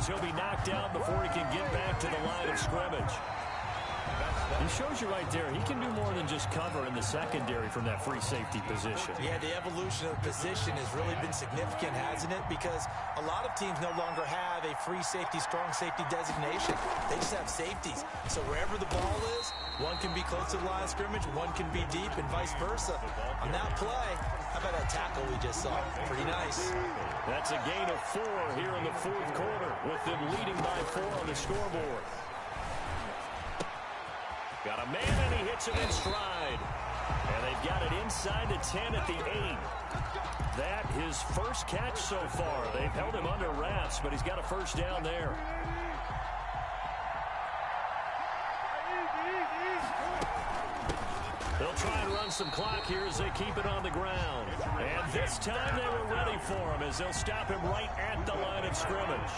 as he'll be knocked down before he can get back to the line of scrimmage. He shows you right there, he can do more than just cover in the secondary from that free safety position. Yeah, the evolution of the position has really been significant, hasn't it? Because a lot of teams no longer have a free safety, strong safety designation. They just have safeties. So wherever the ball is, one can be close to the line of scrimmage, one can be deep, and vice versa. On that play, how about that tackle we just saw? Pretty nice. That's a gain of 4 here in the fourth quarter, with them leading by 4 on the scoreboard. Got a man, and he hits him in stride. And they've got it inside the 10 at the 8. That his first catch so far. They've held him under wraps, but he's got a first down there. They'll try and run some clock here as they keep it on the ground. And this time they were ready for him as they'll stop him right at the line of scrimmage.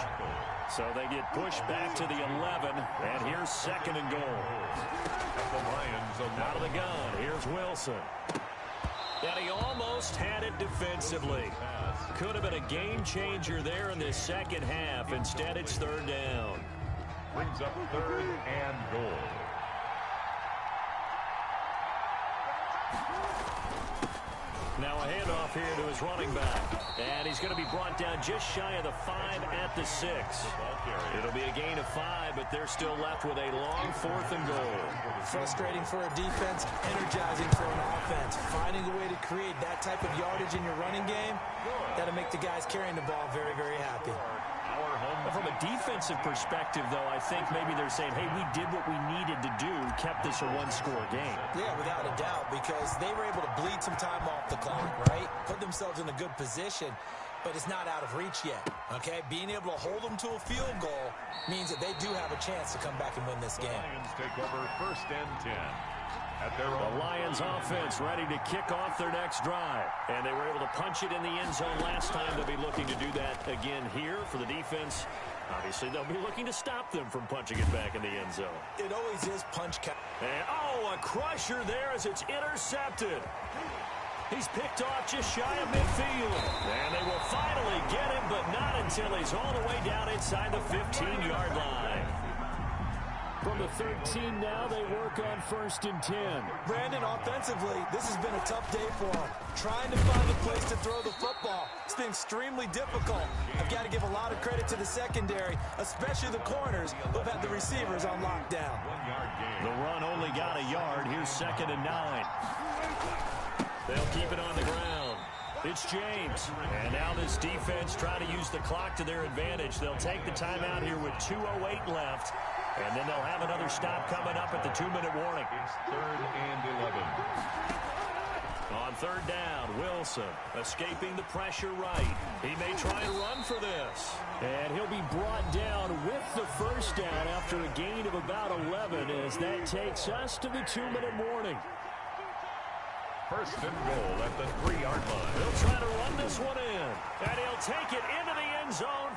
So they get pushed back to the 11, and here's second and goal. Out of the gun, here's Wilson. And he almost had it defensively. Could have been a game changer there in this second half. Instead, it's third down. Brings up third and goal. Now a handoff here to his running back. And he's going to be brought down just shy of the 5 at the 6. It'll be a gain of 5, but they're still left with a long 4th and goal. Frustrating for a defense, energizing for an offense. Finding a way to create that type of yardage in your running game, that'll make the guys carrying the ball very, very happy. From a defensive perspective, though, I think maybe they're saying, hey, we did what we needed to do, kept this a one-score game. Yeah, without a doubt, because they were able to bleed some time off the clock, right? Put themselves in a good position, but it's not out of reach yet, okay? Being able to hold them to a field goal means that they do have a chance to come back and win this game. Lions take over first and 10. The Lions offense ready to kick off their next drive. And they were able to punch it in the end zone last time. They'll be looking to do that again here for the defense. Obviously, they'll be looking to stop them from punching it back in the end zone. It always is punch count. And, a crusher there as it's intercepted. He's picked off just shy of midfield. And they will finally get him, but not until he's all the way down inside the 15-yard line. From the 13 now, they work on first and 10. Brandon, offensively, this has been a tough day for them. Trying to find a place to throw the football. It's been extremely difficult. I've got to give a lot of credit to the secondary, especially the corners who have had the receivers on lockdown. The run only got a yard. Here's second and 9. They'll keep it on the ground. It's James. And now this defense trying to use the clock to their advantage. They'll take the timeout here with 2:08 left. And then they'll have another stop coming up at the 2-minute warning. It's third and 11. On third down, Wilson escaping the pressure right. He may try and run for this. And he'll be brought down with the first down after a gain of about 11 as that takes us to the 2-minute warning. First and goal at the 3-yard line. He'll try to run this one in. And he'll take it into the end zone.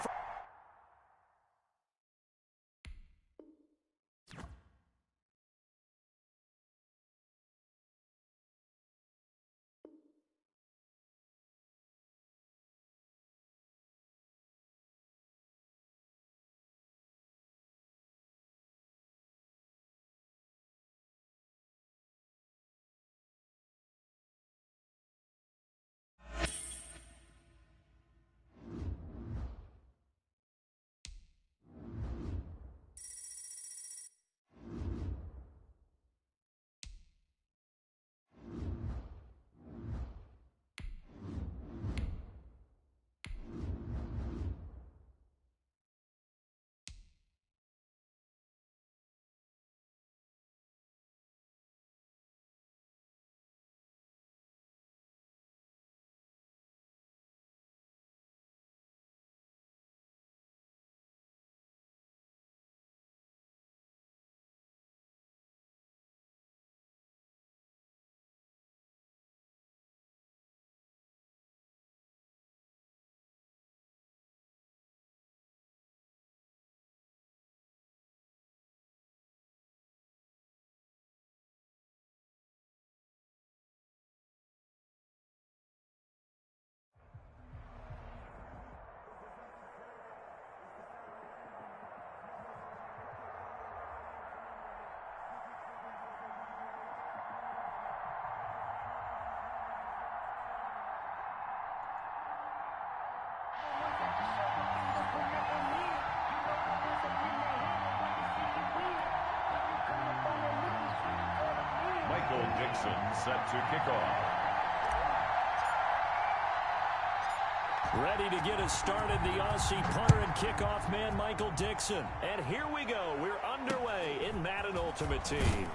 Dixon set to kick off. Ready to get us started, the Aussie punter and kickoff man, Michael Dixon. And here we go. We're underway in Madden Ultimate Team.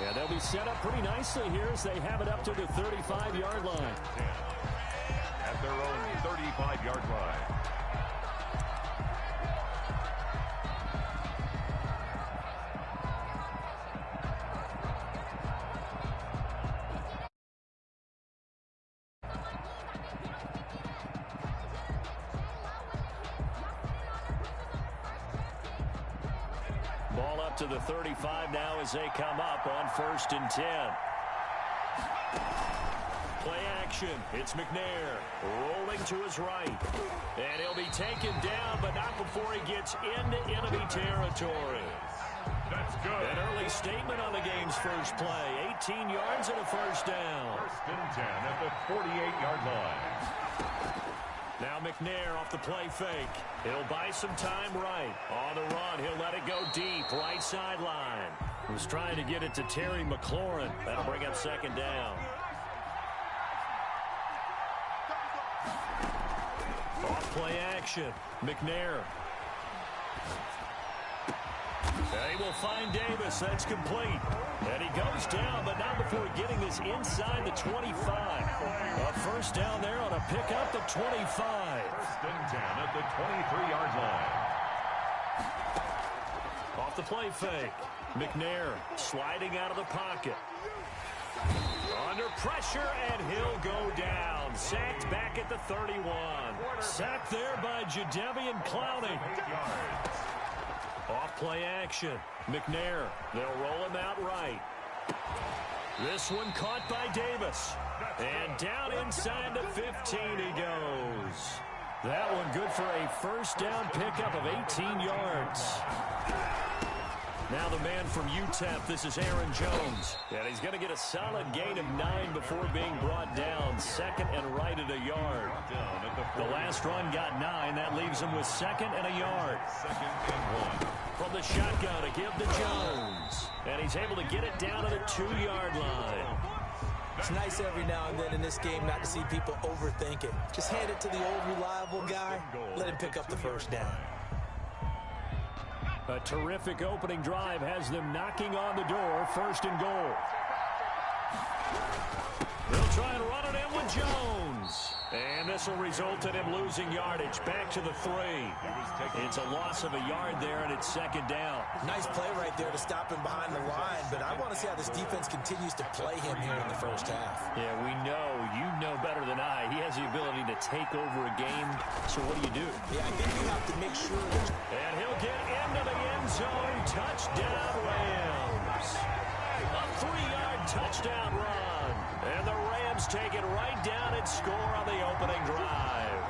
And they'll be set up pretty nicely here as they have it up to the 35-yard line. At their own 35-yard line. Ball up to the 35 now as they come up on 1st and 10. Play action. It's McNair rolling to his right. And he'll be taken down, but not before he gets into enemy territory. That's good. An early statement on the game's first play. 18 yards and a first down. 1st and 10 at the 48-yard line. Now McNair off the play fake. He'll buy some time right. On the run, he'll let it go deep. Right sideline. Was trying to get it to Terry McLaurin. That'll bring up 2nd down. Off play action. McNair. They will find Davis. That's complete. And he goes down, but not before getting this inside the 25. A first down there on a pickup at 25. 1st and 10 at the 23-yard line. Off the play fake. McNair sliding out of the pocket. Under pressure, and he'll go down. Sacked back at the 31. Sacked there by Jadeveon Clowney. Off play action. McNair. They'll roll him out right. This one caught by Davis. And down inside the 15 he goes. That one good for a first down pickup of 18 yards. Now the man from UTEP, this is Aaron Jones. And he's going to get a solid gain of 9 before being brought down. 2nd and right at a yard. The last run got 9. That leaves him with 2nd and a yard. 2nd and 1. From the shotgun to give to Jones. And he's able to get it down to the 2-yard line. It's nice every now and then in this game not to see people overthink it. Just hand it to the old reliable guy. Let him pick up the first down. A terrific opening drive has them knocking on the door. 1st and goal. They'll try and run it in with Jones. And this will result in him losing yardage. Back to the 3. It's a loss of a yard there, and it's 2nd down. Nice play right there to stop him behind the line, but I want to see how this defense continues to play him here in the first half. Yeah, we know. You know better than I. He has the ability to take over a game. So what do? Yeah, I think you have to make sure that... And he'll get into the end zone. Touchdown, Rams. A 3-yard touchdown run. And the Rams take it right down and score on the opening drive.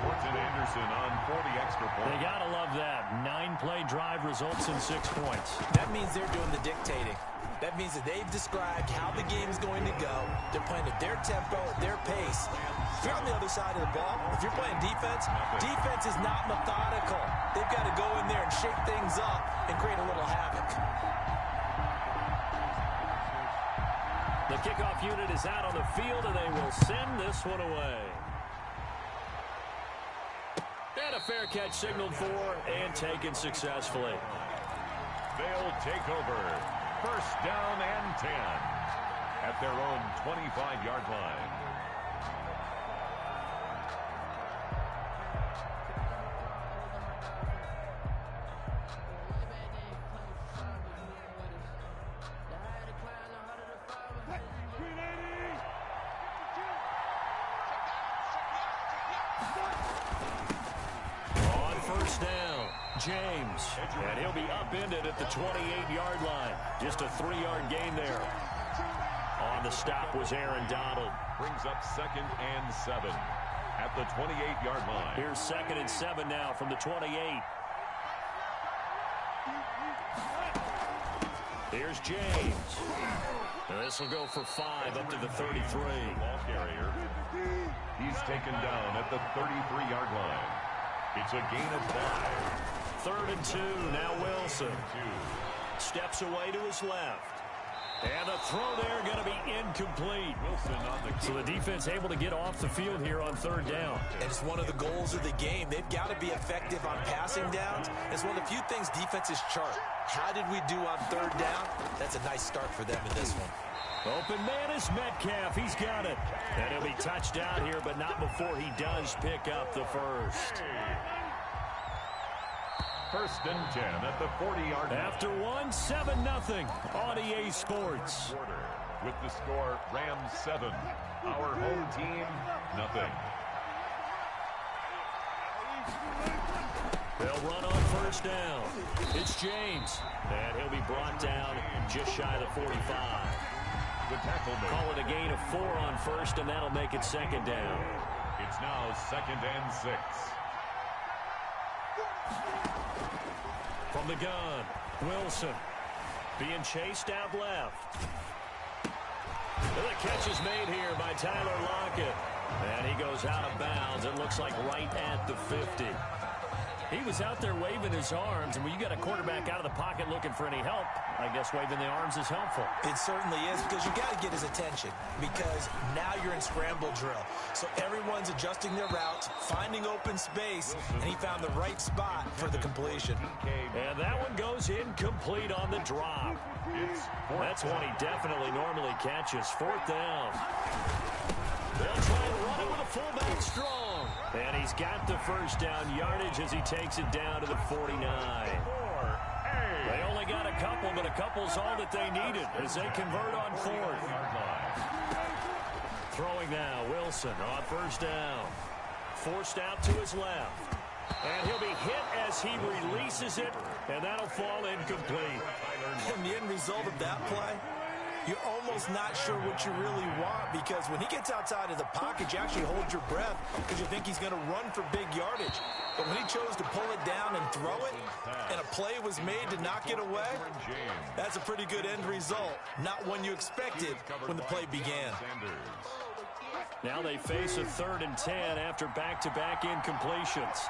Morton Anderson on 40 extra points. They got to love that. 9-play drive results in 6 points. That means they're doing the dictating. That means that they've described how the game's going to go. They're playing at their tempo, at their pace. If you're on the other side of the ball, if you're playing defense, defense is not methodical. They've got to go in there and shake things up and create a little havoc. The kickoff unit is out on the field, and they will send this one away. And a fair catch signaled for and taken successfully. They'll take over. 1st down and 10 at their own 25-yard line. James, and he'll be upended at the 28-yard line. Just a 3-yard gain there. On the stop was Aaron Donald. Brings up 2nd and 7 at the 28-yard line. Here's 2nd and 7 now from the 28. Here's James. And this will go for 5 up to the 33. Ball carrier. He's taken down at the 33-yard line. It's a gain of 5. 3rd and 2. Now Wilson steps away to his left. And the throw there going to be incomplete. So the defense able to get off the field here on third down. And it's one of the goals of the game. They've got to be effective on passing downs. It's one of the few things defenses chart. How did we do on third down? That's a nice start for them in this one. Open man is Metcalf. He's got it. And he'll be touched out here, but not before he does pick up the first. First and 10 at the 40-yard line. After 7-0 on EA Sports. With the score, Rams 7, our home team, nothing. They'll run on first down. It's James. And he'll be brought down just shy of the 45. The tackle made. Call it a gain of 4 on first, and that'll make it second down. It's now 2nd and 6. From the gun, Wilson being chased out left. And the catch is made here by Tyler Lockett. And he goes out of bounds. It looks like right at the 50. He was out there waving his arms, and when you got a quarterback out of the pocket looking for any help, I guess waving the arms is helpful. It certainly is, because you got to get his attention, because now you're in scramble drill. So everyone's adjusting their routes, finding open space, and he found the right spot for the completion. And that one goes incomplete on the drop. That's one he definitely normally catches. Fourth down. They'll try and run it with a fullback strong. And he's got the first down yardage as he takes it down to the 49. They only got a couple, but a couple's all that they needed as they convert on fourth. Throwing now, Wilson on first down. Forced out to his left. And he'll be hit as he releases it, and that'll fall incomplete. And the end result of that play, you're almost not sure what you really want, because when he gets outside of the pocket, you actually hold your breath because you think he's going to run for big yardage. But when he chose to pull it down and throw it, and a play was made to knock it away, that's a pretty good end result. Not one you expected when the play began. Now they face a 3rd and 10 after back-to-back incompletions.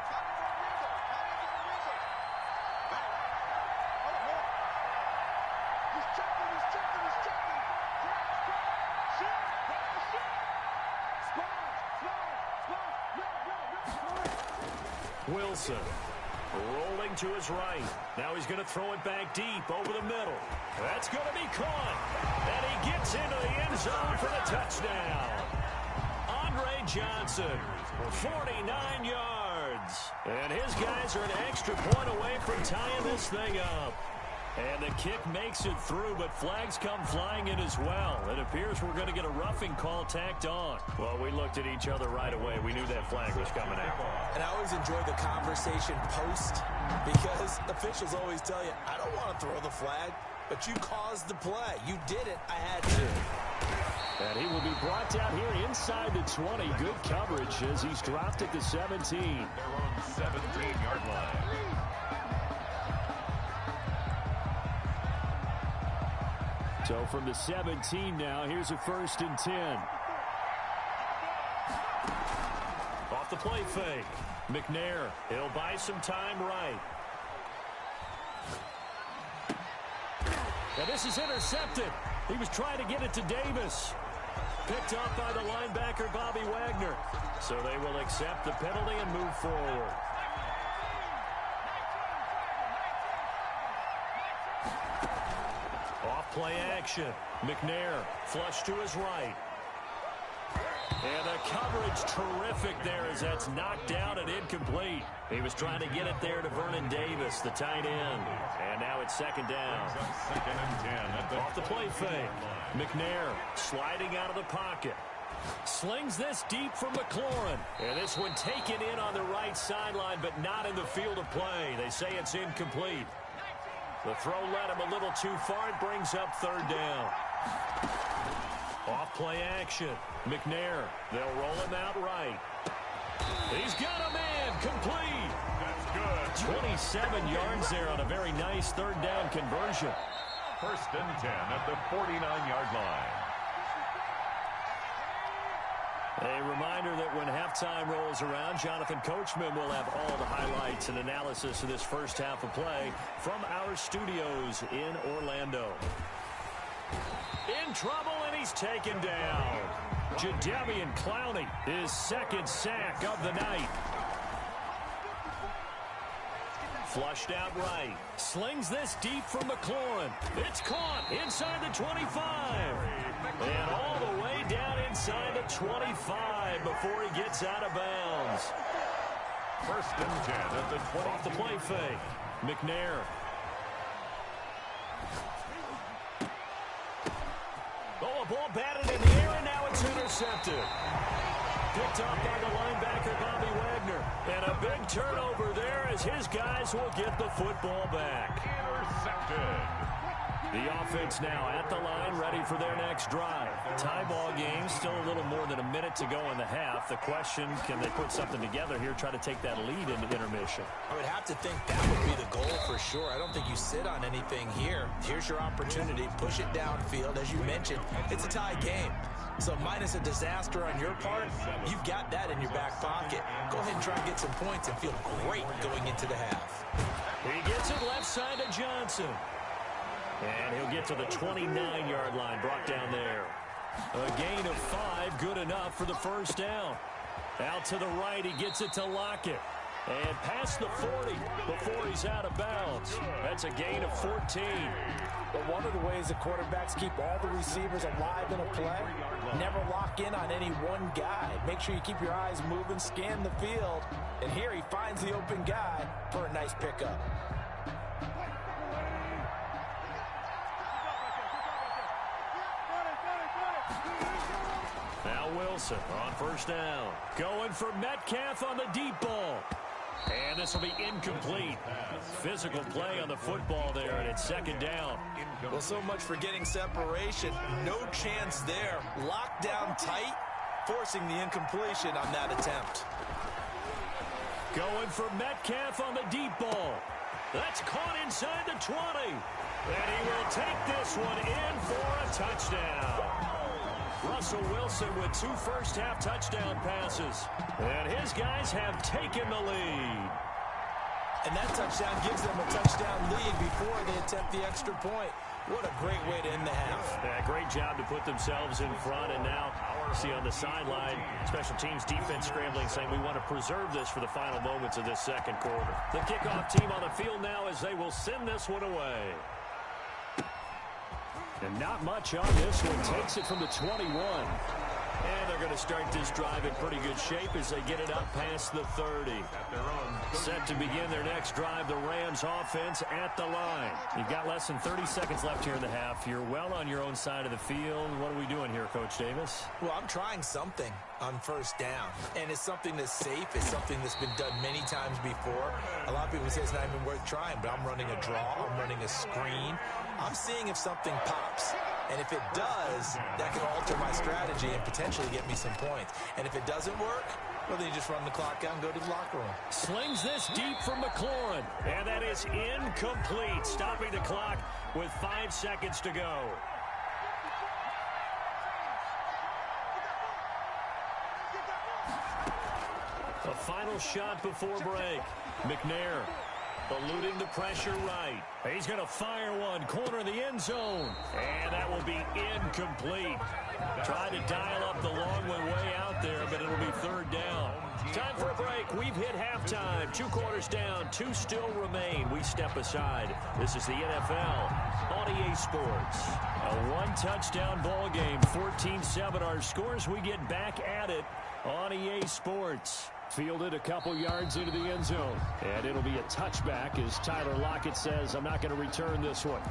Wilson rolling to his right. Now he's going to throw it back deep over the middle. That's going to be caught. And he gets into the end zone for the touchdown. Andre Johnson, 49 yards. And his guys are an extra point away from tying this thing up. And the kick makes it through, but flags come flying in as well. It appears we're going to get a roughing call tacked on. Well, we looked at each other right away. We knew that flag was coming out. And I always enjoy the conversation post, because officials always tell you, I don't want to throw the flag, but you caused the play. You did it. I had to. And he will be brought down here inside the 20. Good coverage as he's dropped at the 17. Their own 17-yard line. So from the 17 now, here's a 1st and 10. Off the play fake. McNair, he'll buy some time right. And this is intercepted. He was trying to get it to Davis. Picked up by the linebacker, Bobby Wagner. So they will accept the penalty and move forward. Play action. McNair flush to his right. And the coverage terrific there as that's knocked down and incomplete. He was trying to get it there to Vernon Davis, the tight end. And now it's 2nd down. 2nd and 10. Off the play fake. McNair sliding out of the pocket. Slings this deep for McLaurin. And this one taken in on the right sideline, but not in the field of play. They say it's incomplete. The throw led him a little too far. It brings up 3rd down. Off play action. McNair. They'll roll him out right. He's got a man. Complete. That's good. 27 yards there on a very nice 3rd down conversion. 1st and 10 at the 49-yard line. A reminder that when halftime rolls around, Jonathan Coachman will have all the highlights and analysis of this first half of play from our studios in Orlando. In trouble, and he's taken down. Jadeveon Clowney, his second sack of the night. Flushed out right. Slings this deep from McLaurin. It's caught inside the 25. And all the way down inside the 25 before he gets out of bounds. First and 10 at the 20. Off the play fake. McNair. Oh, a ball batted in the air, and now it's intercepted. Picked up by the linebacker, Bobby Wagner. And a big turnover there as his guys will get the football back. Intercepted. The offense now at the line, ready for their next drive. Tie ball game, still a little more than a minute to go in the half. The question, can they put something together here, try to take that lead into intermission? I would have to think that would be the goal for sure. I don't think you sit on anything here. Here's your opportunity. Push it downfield. As you mentioned, it's a tie game. So minus a disaster on your part, you've got that in your back pocket. Go ahead and try and get some points and feel great going into the half. He gets it left side to Johnson. And he'll get to the 29-yard line, brought down there. A gain of 5, good enough for the first down. Out to the right, he gets it to Lockett. And past the 40 before he's out of bounds. That's a gain of 14. But one of the ways the quarterbacks keep all the receivers alive in a play, never lock in on any one guy. Make sure you keep your eyes moving, scan the field. And here he finds the open guy for a nice pickup. Now Wilson on first down. Going for Metcalf on the deep ball. And this will be incomplete. Physical play on the football there, and it's second down. Well, so much for getting separation. No chance there. Locked down tight, forcing the incompletion on that attempt. Going for Metcalf on the deep ball. That's caught inside the 20. And he will take this one in for a touchdown. Russell Wilson with 2 first-half touchdown passes. And his guys have taken the lead. And that touchdown gives them a touchdown lead before they attempt the extra point. What a great way to end the half. Yeah, great job to put themselves in front. And now, see on the sideline, special teams defense scrambling, saying we want to preserve this for the final moments of this second quarter. The kickoff team on the field now as they will send this one away. And not much on this one. Takes it from the 21. And they're going to start this drive in pretty good shape as they get it up past the 30. Set to begin their next drive, the Rams offense at the line. You've got less than 30 seconds left here in the half. You're well on your own side of the field. What are we doing here, Coach Davis? Well, I'm trying something on first down. And it's something that's safe. It's something that's been done many times before. A lot of people say it's not even worth trying, but I'm running a draw. I'm running a screen. I'm seeing if something pops. And if it does, that can alter my strategy and potentially get me some points. And if it doesn't work, well, then you just run the clock out and go to the locker room. Slings this deep from McLaurin. And that is incomplete, stopping the clock with 5 seconds to go. A final shot before break. McNair eluding the pressure right. He's going to fire one, corner of the end zone. And that will be incomplete. Tried to dial up the long way out there, but it'll be third down. Time for a break. We've hit halftime. 2 quarters down, 2 still remain. We step aside. This is the NFL on EA Sports. A 1-touchdown ball game, 14-7 our scores. We get back at it on EA Sports. Fielded a couple yards into the end zone. And it'll be a touchback as Tyler Lockett says, I'm not going to return this one.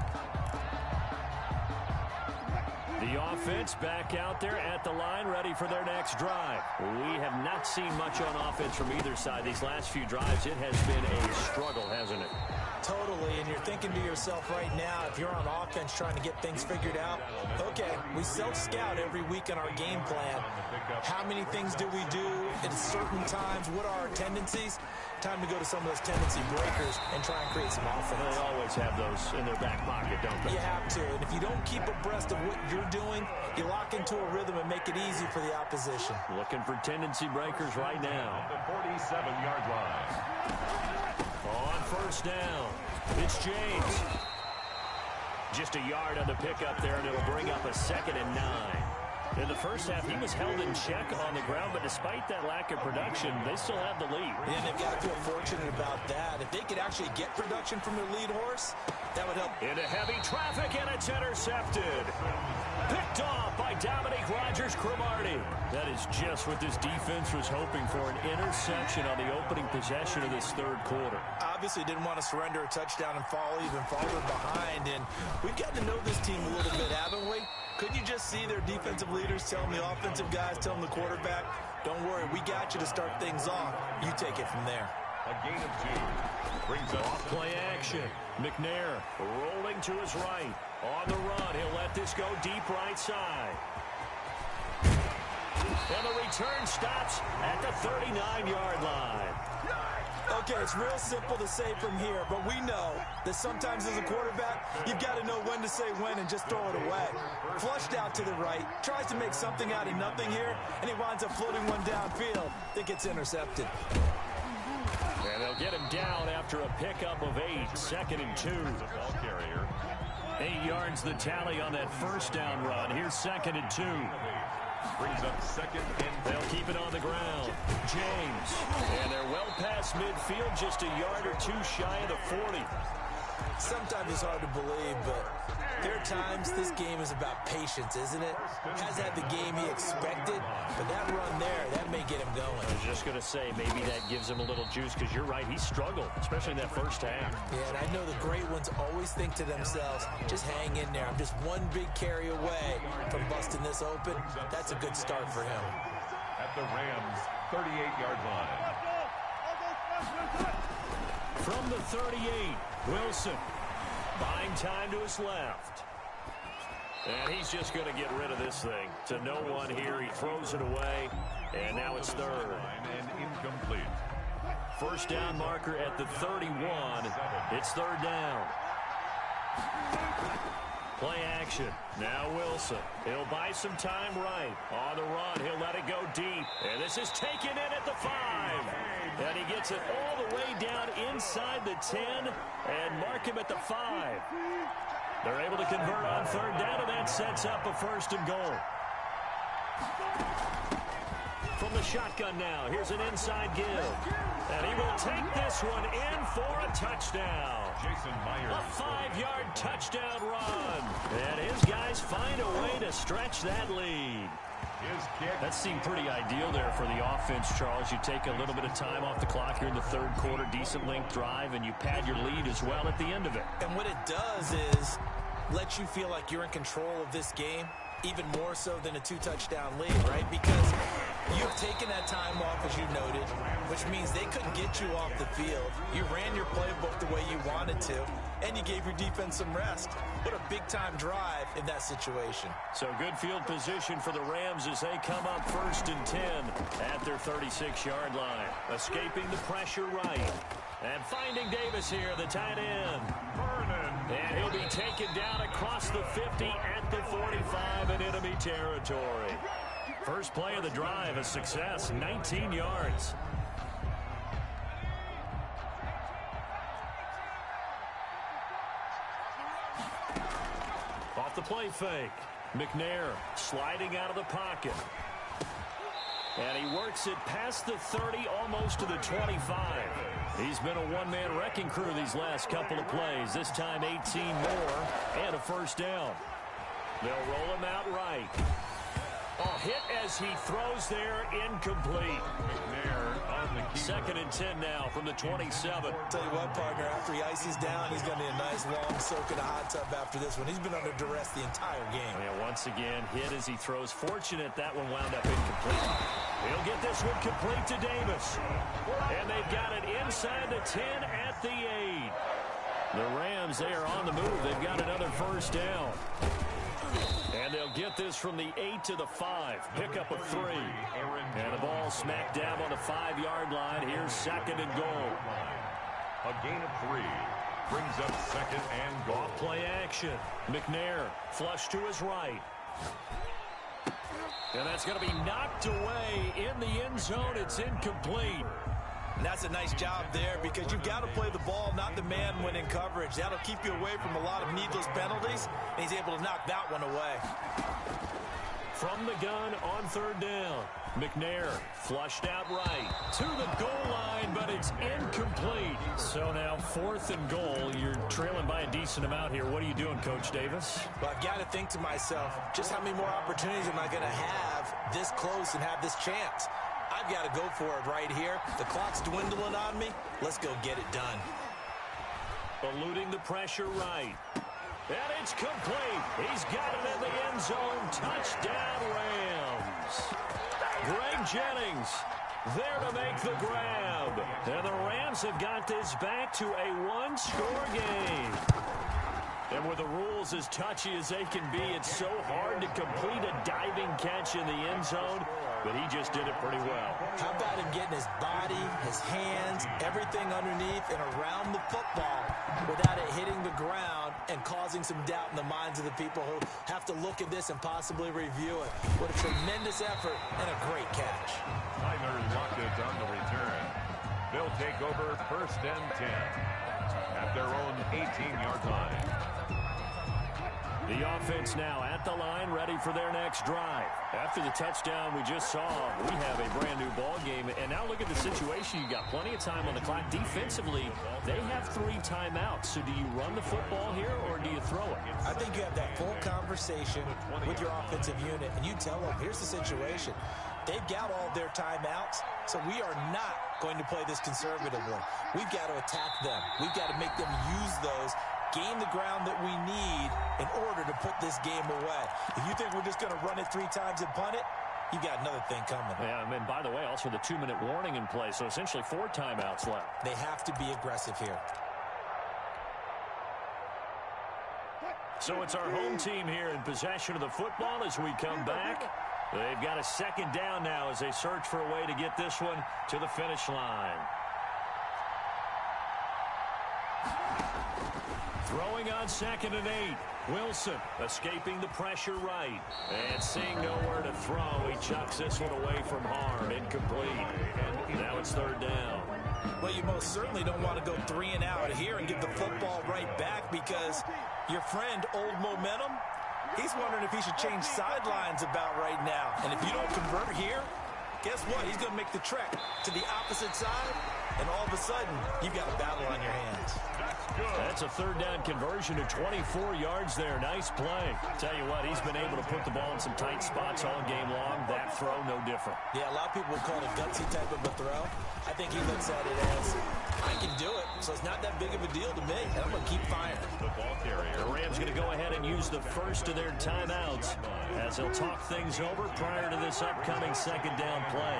The offense back out there at the line, ready for their next drive. We have not seen much on offense from either side. These last few drives, it has been a struggle, hasn't it? Totally, and you're thinking to yourself right now, if you're on offense trying to get things figured out, okay, we self-scout every week in our game plan. How many things do we do at certain times? What are our tendencies? Time to go to some of those tendency breakers and try and create some offense. They always have those in their back pocket, don't they? You have to, and if you don't keep abreast of what you're doing, you lock into a rhythm and make it easy for the opposition. Looking for tendency breakers right now. The 47-yard line. On first down, it's James. Just a yard on the pickup there, and it'll bring up a 2nd and 9. In the first half, he was held in check on the ground, but despite that lack of production, they still have the lead. And they've got to feel fortunate about that. If they could actually get production from their lead horse, that would help. Into heavy traffic, and it's intercepted. Picked off by Dominique Rodgers-Cromartie. That is just what this defense was hoping for, an interception on the opening possession of this third quarter. Obviously didn't want to surrender a touchdown and fall even farther behind. And we've gotten to know this team a little bit, haven't we? Couldn't you just see their defensive leaders telling the offensive guys, telling the quarterback, don't worry, we got you to start things off. You take it from there. A gain of 2. Brings up off play action. McNair rolling to his right. On the run, he'll let this go deep right side. And the return stops at the 39-yard line. Okay, it's real simple to say from here, but we know that sometimes as a quarterback, you've got to know when to say when and just throw it away. Flushed out to the right, tries to make something out of nothing here, and he winds up floating one downfield. That gets intercepted. And they'll get him down after a pickup of 8, 2nd and 2. the ball carrier. 8 yards the tally on that first down run. Here's 2nd and 2. Brings up 2nd and 2. They'll keep it on the ground. James. And they're well past midfield, just a yard or 2 shy of the 40. Sometimes it's hard to believe, but there are times this game is about patience, isn't it? Has had the game he expected, but that run there, that may get him going. I was just going to say, maybe that gives him a little juice, because you're right, he struggled, especially in that first half. Yeah, and I know the great ones always think to themselves, just hang in there. I'm just one big carry away from busting this open. That's a good start for him. At the Rams' 38-yard line. From the 38, Wilson buying time to his left. And he's just going to get rid of this thing. To no one here, he throws it away, and now it's 3rd. And incomplete. First down marker at the 31. It's 3rd down. Play action. Now Wilson. He'll buy some time right. On the run, he'll let it go deep. And this is taken in at the 5. And he gets it all the way down inside the 10 and mark him at the 5. They're able to convert on 3rd down, and that sets up a 1st and goal. From the shotgun now, here's an inside give. And he will take this one in for a touchdown. Jason Myers. A 5-yard touchdown run. And his guys find a way to stretch that lead. His kick. That seemed pretty ideal there for the offense, Charles. You take a little bit of time off the clock here in the 3rd quarter, decent length drive, and you pad your lead as well at the end of it. And what it does is let you feel like you're in control of this game, even more so than a 2-touchdown lead, right? Because you've taken that time off, as you noted, which means they couldn't get you off the field. You ran your playbook the way you wanted to, and you gave your defense some rest. What a big-time drive in that situation. So good field position for the Rams as they come up 1st and 10 at their 36-yard line. Escaping the pressure right. And finding Davis here, the tight end. And he'll be taken down across the 50 at the 45 in enemy territory. First play of the drive, a success, 19 yards. Off the play fake. McNair sliding out of the pocket. And he works it past the 30, almost to the 25. He's been a one-man wrecking crew these last couple of plays. This time 18 more and a 1st down. They'll roll him out right. A hit as he throws there, incomplete. McNair on the key. 2nd and 10 now from the 27. Tell you what, partner, after he ices down, he's going to need a nice long soak in a hot tub after this one. He's been under duress the entire game. And once again, hit as he throws. Fortunate that one wound up incomplete. He'll get this one complete to Davis. And they've got it inside the 10 at the 8. The Rams, they are on the move. They've got another 1st down. And they'll get this from the 8 to the 5. Pickup of 3. And the ball smacked down on the 5-yard line. Here's 2nd and goal. A gain of 3. Brings up 2nd and goal. Off play action. McNair flush to his right. And that's going to be knocked away in the end zone. It's incomplete. And that's a nice job there because you've got to play the ball, not the man when in coverage. That'll keep you away from a lot of needless penalties, and he's able to knock that one away. From the gun on third down, McNair flushed out right to the goal line, but it's incomplete. So now 4th and goal. You're trailing by a decent amount here. What are you doing, Coach Davis? Well, I've got to think to myself, just how many more opportunities am I going to have this close and have this chance? I've got to go for it right here. The clock's dwindling on me. Let's go get it done. Eluding the pressure right. And it's complete. He's got it in the end zone. Touchdown, Rams. Greg Jennings there to make the grab. And the Rams have got this back to a one-score game. And with the rules as touchy as they can be, it's so hard to complete a diving catch in the end zone, but he just did it pretty well. How about him getting his body, his hands, everything underneath and around the football without it hitting the ground and causing some doubt in the minds of the people who have to look at this and possibly review it. What a tremendous effort and a great catch. Tyler Lockett on the return. They'll take over 1st and 10 at their own 18-yard line. The offense now at the line, ready for their next drive. After the touchdown we just saw, we have a brand-new ball game. And now look at the situation. You got plenty of time on the clock. Defensively, they have 3 timeouts. So do you run the football here or do you throw it? I think you have that full conversation with your offensive unit, and you tell them, here's the situation. They've got all their timeouts, so we are not going to play this conservatively. We've got to attack them. We've got to make them use those, gain the ground that we need in order to put this game away. If you think we're just going to run it 3 times and punt it, you got another thing coming. Yeah, and by the way, also the 2-minute warning in play, so essentially 4 timeouts left. They have to be aggressive here. So it's our home team here in possession of the football as we come back. They've got a 2nd down now as they search for a way to get this one to the finish line. Throwing on 2nd and 8. Wilson escaping the pressure right. And seeing nowhere to throw, he chucks this one away from harm. Incomplete. And now it's 3rd down. Well, you most certainly don't want to go 3 and out here and get the football right back because your friend, Old Momentum, he's wondering if he should change sidelines about right now. And if you don't convert here, guess what? He's going to make the trek to the opposite side, and all of a sudden, you've got a battle on your hands. That's a 3rd down conversion to 24 yards there. Nice play. Tell you what, he's been able to put the ball in some tight spots all game long. That throw, no different. Yeah, a lot of people would call it a gutsy type of a throw. I think he looks at it as, I can do it, so it's not that big of a deal to me, and I'm going to keep firing. The ball carrier. The Rams going to go ahead and use the first of their timeouts as they'll talk things over prior to this upcoming 2nd down play.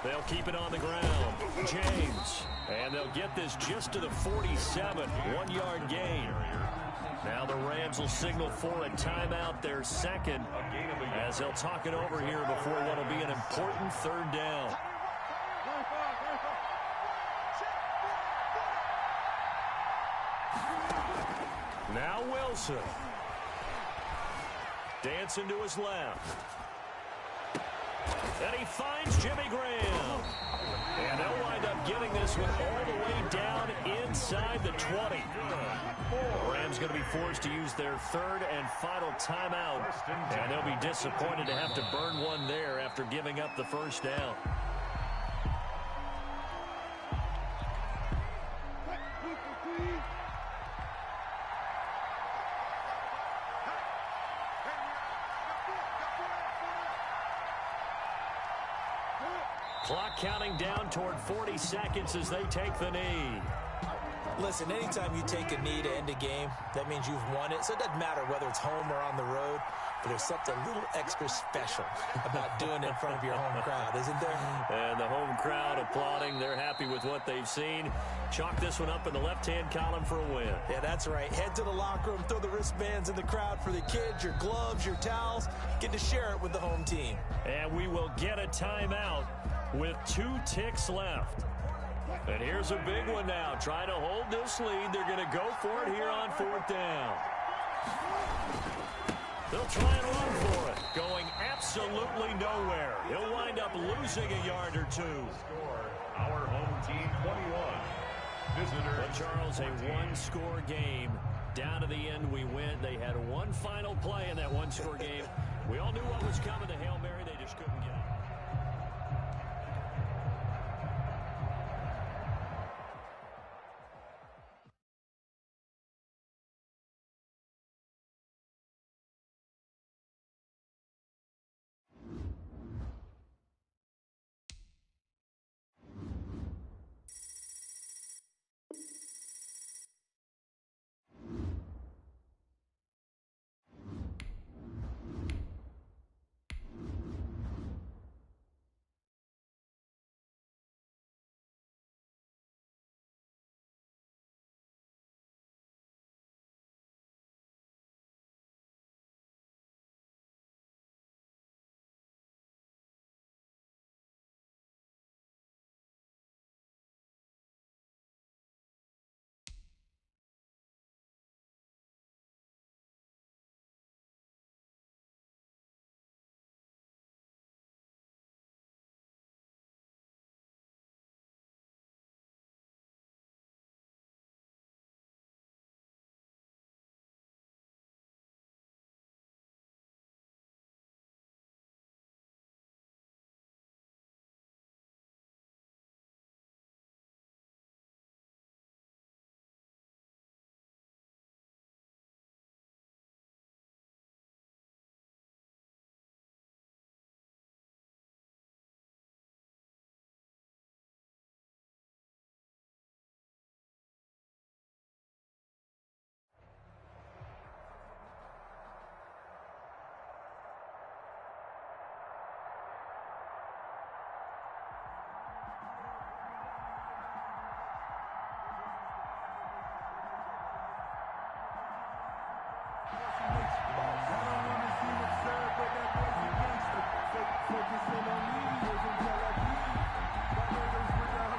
They'll keep it on the ground. James. And they'll get this just to the 47. 1-yard gain. Now the Rams will signal for a timeout, their 2nd, as they'll talk it over here before what will be an important 3rd down. Now Wilson. Dancing to his left. And he finds Jimmy Graham. And they'll wind up getting this one all the way down inside the 20. The Rams going to be forced to use their 3rd and final timeout. And they'll be disappointed to have to burn one there after giving up the 1st down. Clock counting down toward 40 seconds as they take the knee. Listen, anytime you take a knee to end a game, that means you've won it. So it doesn't matter whether it's home or on the road, but there's something a little extra special about doing it in front of your home crowd, isn't there? And the home crowd applauding. They're happy with what they've seen. Chalk this one up in the left-hand column for a win. Yeah, that's right. Head to the locker room, throw the wristbands in the crowd for the kids, your gloves, your towels. Get to share it with the home team. And we will get a timeout with 2 ticks left. And here's a big one now. Trying to hold this lead. They're going to go for it here on 4th down. They'll try and run for it. Going absolutely nowhere. He'll wind up losing a yard or two. Our home team 21. But Charles, a one-score game. Down to the end we went. They had one final play in that one-score game. We all knew what was coming. The Hail Mary, they just couldn't get it.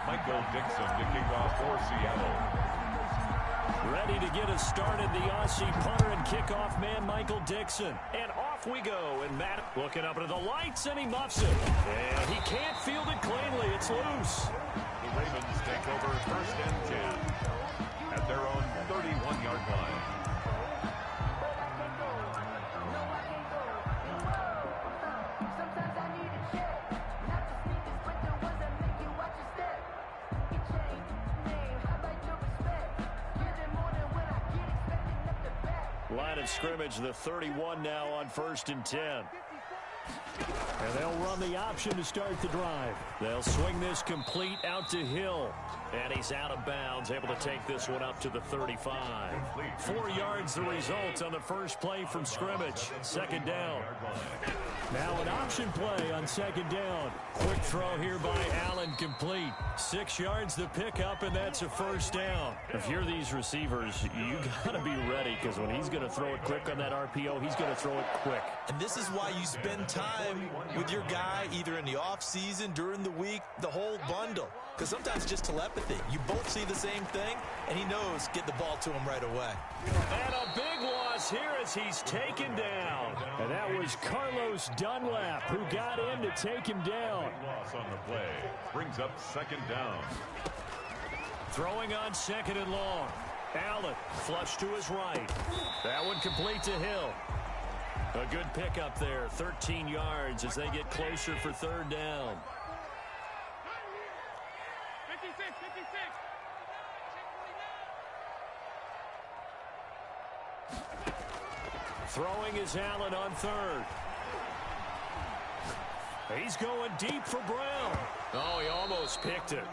Michael Dixon to kick off for Seattle. Ready to get us started, the Aussie punter and kickoff man, Michael Dixon. And off we go. And Matt looking up into the lights, and he muffs it. And he can't field it cleanly. It's loose. The Ravens take over 1st and 10 at their own 31-yard line. Line of scrimmage, the 31 now on 1st and 10. And they'll run the option to start the drive. They'll swing this complete out to Hill. And he's out of bounds, able to take this one up to the 35. 4 yards the result on the first play from scrimmage. 2nd down. Now an option play on 2nd down. Quick throw here by Allen, complete. 6 yards the pickup, and that's a 1st down. If you're these receivers, you got to be ready, because when he's going to throw it quick on that RPO, he's going to throw it quick. And this is why you spend time with your guy either in the offseason, during the week, the whole bundle. Because sometimes it's just telepathy. You both see the same thing, and he knows get the ball to him right away. And a big loss here as he's taken down. And that was Carlos Dunlap who got in to take him down. Loss on the play brings up 2nd down. Throwing on 2nd and long. Allen flush to his right. That one complete to Hill. A good pickup there. 13 yards as they get closer for 3rd down. Throwing is Allen on 3rd. He's going deep for Brown. Oh, he almost picked it.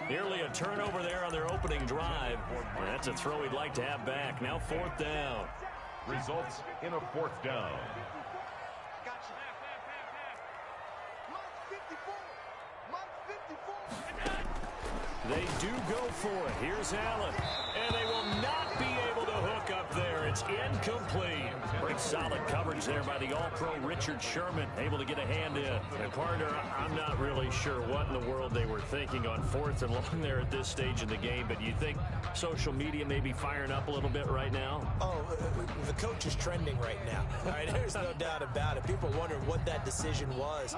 Nearly a turnover there on their opening drive. That's a throw he'd like to have back. Now 4th down. Results in a 4th down. They do go for it. Here's Allen. And they will not be able to hook up there. It's incomplete. Pretty solid coverage there by the All-Pro Richard Sherman, able to get a hand in. And partner, I'm not really sure what in the world they were thinking on 4th and long there at this stage in the game, but you think social media may be firing up a little bit right now? Oh, the coach is trending right now. All right, there's no doubt about it. People are wondering what that decision was.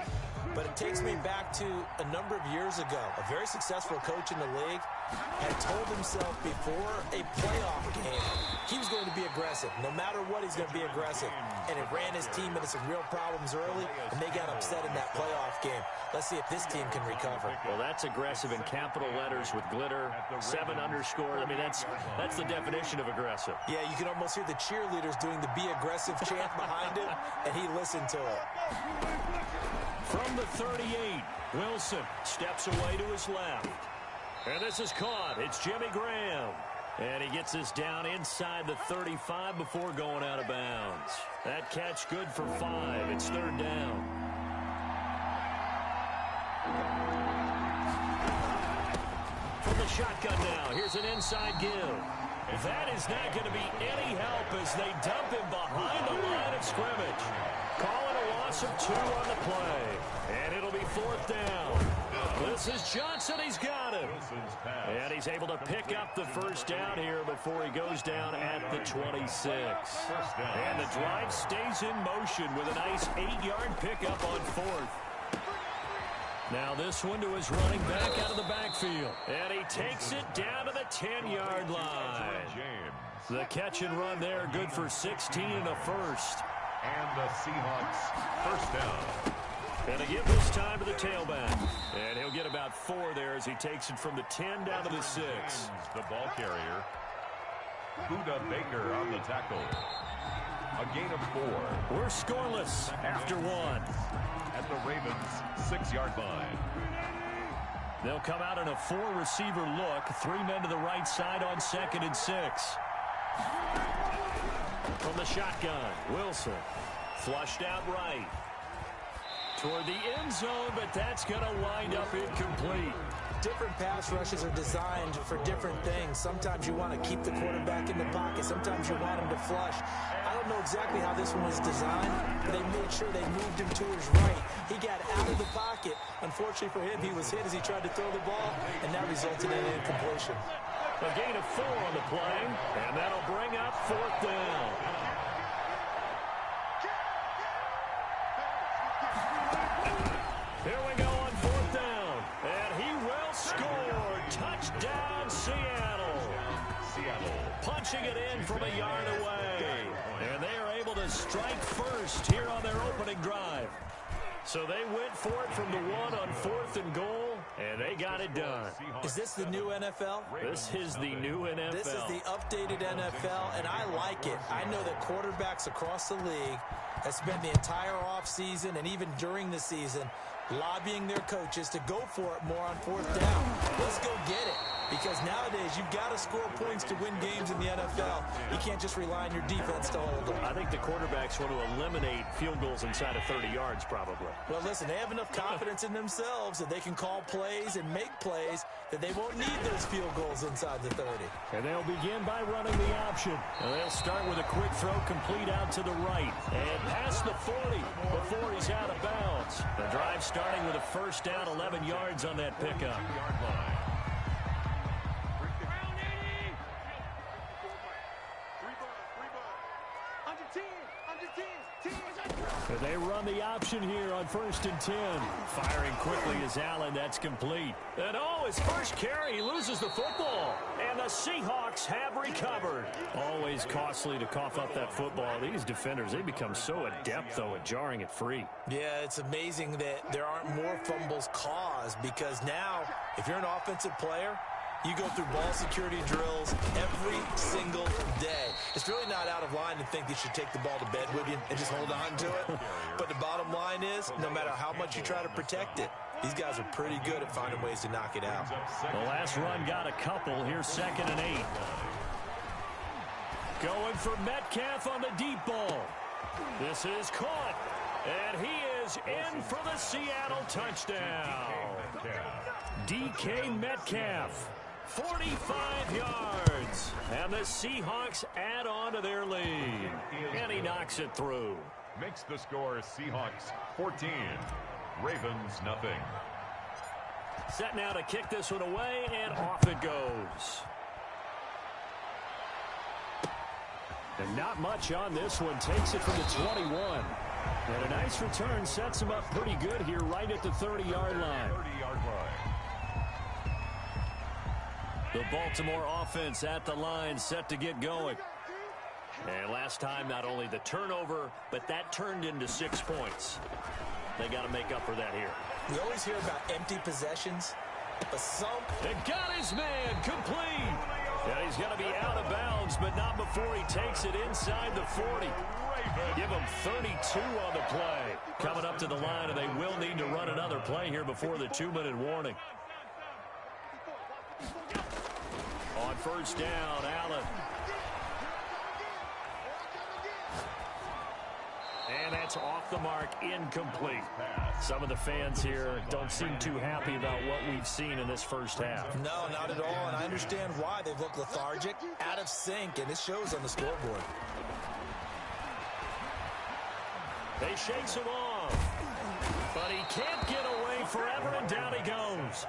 But it takes me back to a number of years ago. A very successful coach in the league had told himself before a playoff game he was going to be aggressive. No matter what, he's going to be aggressive. And it ran his team into some real problems early, and they got upset in that playoff game. Let's see if this team can recover. Well, that's aggressive in capital letters with glitter, 7 underscore. I mean, that's the definition of aggressive. Yeah, you can almost hear the cheerleaders doing the be aggressive chant behind him, and he listened to it. From the 38, Wilson steps away to his left. And this is caught. It's Jimmy Graham. And he gets this down inside the 35 before going out of bounds. That catch good for 5. It's 3rd down. From the shotgun now, here's an inside give. That is not going to be any help as they dump him behind the line of scrimmage. Calling a loss of 2 on the play. And it'll be 4th down. This is Johnson. He's got him. And he's able to pick up the 1st down here before he goes down at the 26. And the drive stays in motion with a nice 8-yard pickup on 4th. Now this one to his running back out of the backfield. And he takes it down to the 10-yard line. The catch and run there, good for 16 and a 1st. And the Seahawks 1st down. And a give this time to the tailback. And he'll get about 4 there as he takes it from the 10 down to the 6. The ball carrier, Buda Baker on the tackle. A gain of 4. We're scoreless after 1. At the Ravens' 6-yard line. They'll come out in a 4-receiver look. 3 men to the right side on 2nd and 6. From the shotgun, Wilson flushed out right. Toward the end zone, but that's going to wind up incomplete. Different pass rushes are designed for different things. Sometimes you want to keep the quarterback in the pocket. Sometimes you want him to flush. I don't know exactly how this one was designed, but they made sure they moved him to his right. He got out of the pocket. Unfortunately for him, he was hit as he tried to throw the ball, and that resulted in an incompletion. A gain of 4 on the play, and that'll bring up 4th down. Here we go on 4th down, and he will score. Touchdown, Seattle. Punching it in from a yard away, and they are able to strike first here on their opening drive. So they went for it from the 1 on 4th and goal, and they got it done. Is this the new NFL? This is the new NFL. This is the updated NFL, and I like it. I know that quarterbacks across the league have spent the entire offseason and even during the season lobbying their coaches to go for it more on 4th down. Let's go get it. Because nowadays, you've got to score points to win games in the NFL. You can't just rely on your defense to hold them. I think the quarterbacks want to eliminate field goals inside of 30 yards, probably. Well, listen, they have enough confidence in themselves that they can call plays and make plays that they won't need those field goals inside the 30. And they'll begin by running the option. And they'll start with a quick throw complete out to the right. And past the 40 before he's out of bounds. The drive starting with a 1st down, 11 yards on that pickup. They run the option here on 1st and 10. Firing quickly is Allen. That's complete. And his first carry, he loses the football. And the Seahawks have recovered. Always costly to cough up that football. These defenders, they become so adept, though, at jarring it free. Yeah, it's amazing that there aren't more fumbles caused because now, if you're an offensive player, you go through ball security drills every single day. It's really not out of line to think you should take the ball to bed with you and just hold on to it. But the bottom line is, no matter how much you try to protect it, these guys are pretty good at finding ways to knock it out. The last run got a couple. Here's 2nd and 8. Going for Metcalf on the deep ball. This is caught. And he is in for the Seattle touchdown. DK Metcalf. 45 yards. And the Seahawks add on on to their lead. And he knocks it through. Makes the score Seahawks 14, Ravens nothing. Set now to kick this one away, and off it goes. And not much on this one. Takes it from the 21. And a nice return sets him up pretty good here right at the 30-yard line. 30-yard line. The Baltimore offense at the line, set to get going. And last time, not only the turnover, but that turned into 6 points. They got to make up for that here. We always hear about empty possessions, but They got his man complete. Yeah, he's going to be out of bounds, but not before he takes it inside the 40. Give him 32 on the play. Coming up to the line, and they will need to run another play here before the 2-minute warning. On first down, Allen. And that's off the mark, incomplete. Some of the fans here don't seem too happy about what we've seen in this first half. No, not at all, and I understand why. They've looked lethargic, out of sync, and it shows on the scoreboard. They shakes him off, but he can't get away forever, and down he goes.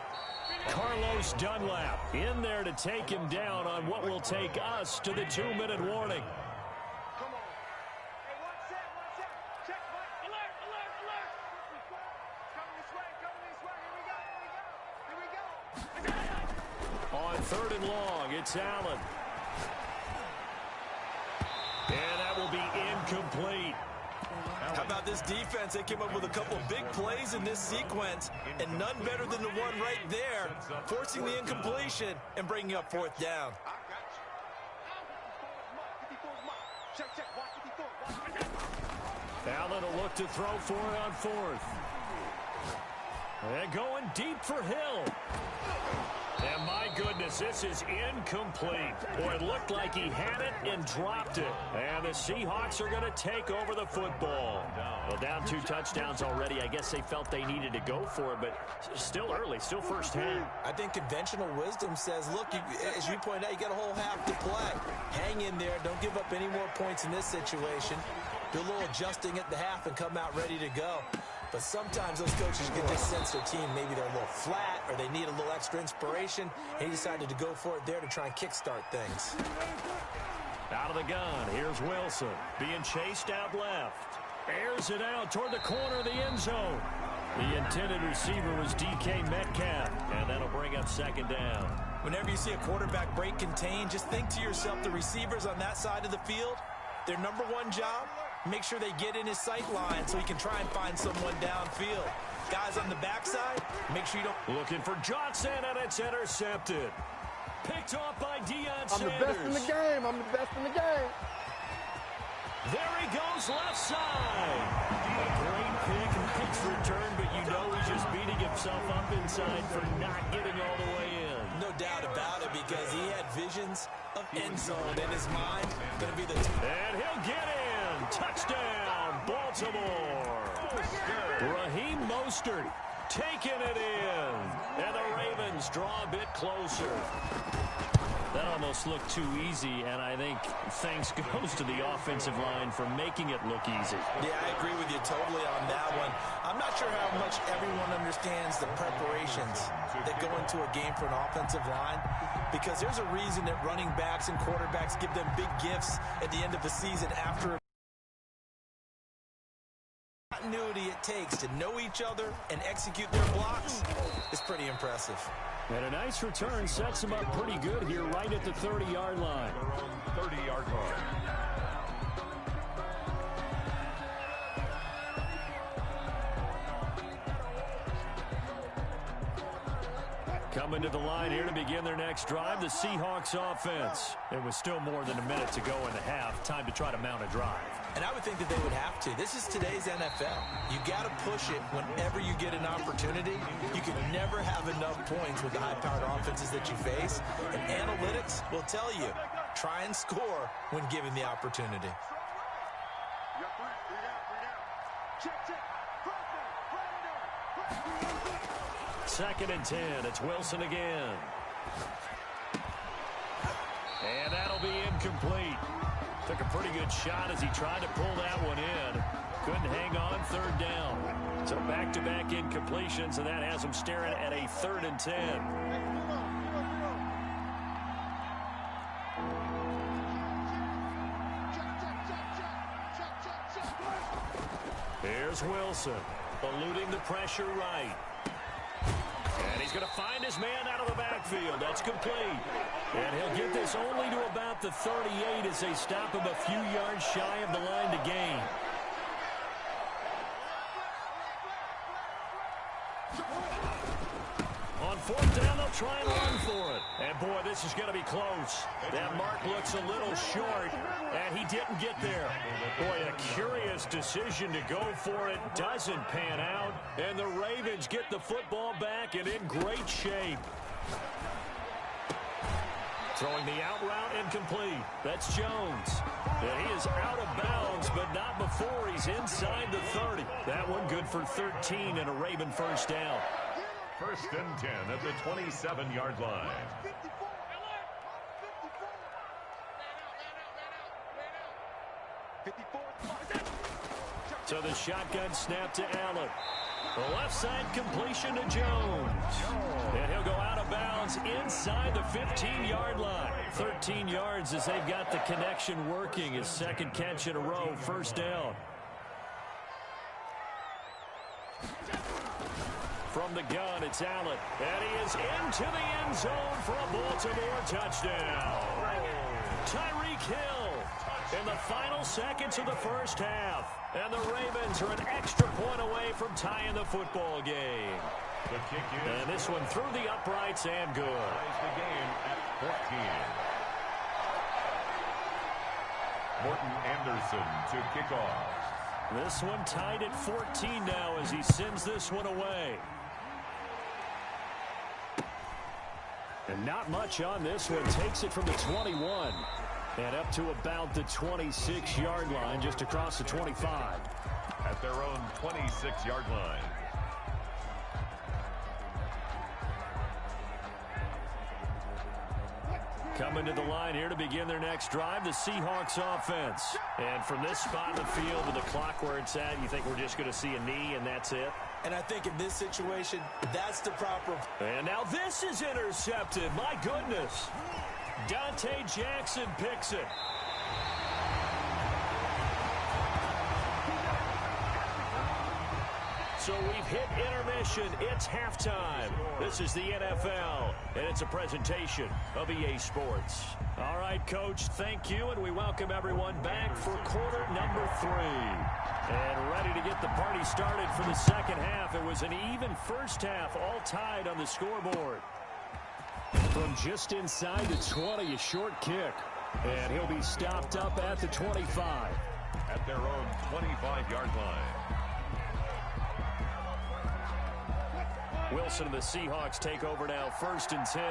Carlos Dunlap in there to take him down on what will take us to the 2-minute warning. On 3rd and long, it's Allen. And that will be incomplete. How about this defense? They came up with a couple of big plays in this sequence, and none better than the one right there, forcing the incompletion and bringing up 4th down. Allen will look to throw for it on 4th. And going deep for Hill. And my goodness, this is incomplete. Boy, it looked like he had it and dropped it. And the Seahawks are going to take over the football. Well, down 2 touchdowns already. I guess they felt they needed to go for it, but still early, still first half. I think conventional wisdom says, look, as you pointed out, you got a whole half to play. Hang in there. Don't give up any more points in this situation. Do a little adjusting at the half and come out ready to go. But sometimes those coaches can just sense their team. Maybe they're a little flat or they need a little extra inspiration. And he decided to go for it there to try and kickstart things. Out of the gun, here's Wilson. Being chased out left. Airs it out toward the corner of the end zone. The intended receiver was DK Metcalf. And that'll bring up 2nd down. Whenever you see a quarterback break contained, just think to yourself, the receivers on that side of the field, their number one job, make sure they get in his sight line so he can try and find someone downfield. Guys on the backside, make sure you don't... Looking for Johnson, and it's intercepted. Picked off by Deion Sanders. I'm the best in the game. I'm the best in the game. There he goes, left side. A great pick, nice return, but you know he's just beating himself up inside for not getting all the way in. No doubt about it, because he had visions of end zone in his mind. Going to be the... And he'll get in. Touchdown, Baltimore. Raheem Mostert taking it in. And the Ravens draw a bit closer. That almost looked too easy, and I think thanks goes to the offensive line for making it look easy. Yeah, I agree with you totally on that one. I'm not sure how much everyone understands the preparations that go into a game for an offensive line, because there's a reason that running backs and quarterbacks give them big gifts at the end of the season after continuity it takes to know each other and execute their blocks is pretty impressive. And a nice return sets him up pretty good here right at the 30-yard line. 30-yard line. Coming to the line here to begin their next drive, the Seahawks offense. It was still more than a minute to go in the half. Time to try to mount a drive. And I would think that they would have to. This is today's NFL. You got to push it whenever you get an opportunity. You can never have enough points with the high-powered offenses that you face. And analytics will tell you, try and score when given the opportunity. Second and 10. It's Wilson again. And that'll be incomplete. Took a pretty good shot as he tried to pull that one in. Couldn't hang on, third down. So back-to-back incompletions, and that has him staring at a 3rd and 10. Here's Wilson, eluding the pressure right. And he's going to find his man out of the backfield. That's complete. And he'll get this only to about the 38 as they stop him a few yards shy of the line to gain. On 4th down, they'll try and run for it. And, boy, this is going to be close. That mark looks a little short, and he didn't get there. Boy, a curious decision to go for it. Doesn't pan out, and the Ravens get the football back and in great shape. Throwing the out route incomplete. That's Jones. And he is out of bounds, but not before he's inside the 30. That one good for 13 and a Raven first down. 1st and 10 at the 27-yard line. So the shotgun snap to Allen. The left side completion to Jones. And he'll go out of bounds inside the 15-yard line. 13 yards as they've got the connection working. His 2nd catch in a row, first down. From the gun, it's Allen. And he is into the end zone for a Baltimore touchdown. Tyreek Hill in the final seconds of the first half. And the Ravens are an extra point away from tying the football game. The kick is, and this one through the uprights and good. The game at 14. Morton Anderson to kick off. This one tied at 14 now as he sends this one away. And not much on this one. Takes it from the 21 and up to about the 26-yard line, just across the 25. At their own 26-yard line. Coming to the line here to begin their next drive, the Seahawks offense. And from this spot in the field with the clock where it's at, you think we're just going to see a knee and that's it? And I think in this situation, that's the proper. And now this is intercepted. My goodness. Dante Jackson picks it. So we've hit intermission. It's halftime. This is the NFL, and it's a presentation of EA Sports. All right, Coach, thank you, and we welcome everyone back for quarter number 3. And ready to get the party started for the second half. It was an even first half, all tied on the scoreboard. From just inside the 20, a short kick. And he'll be stopped up at the 25. At their own 25-yard line. Wilson and the Seahawks take over now, 1st and 10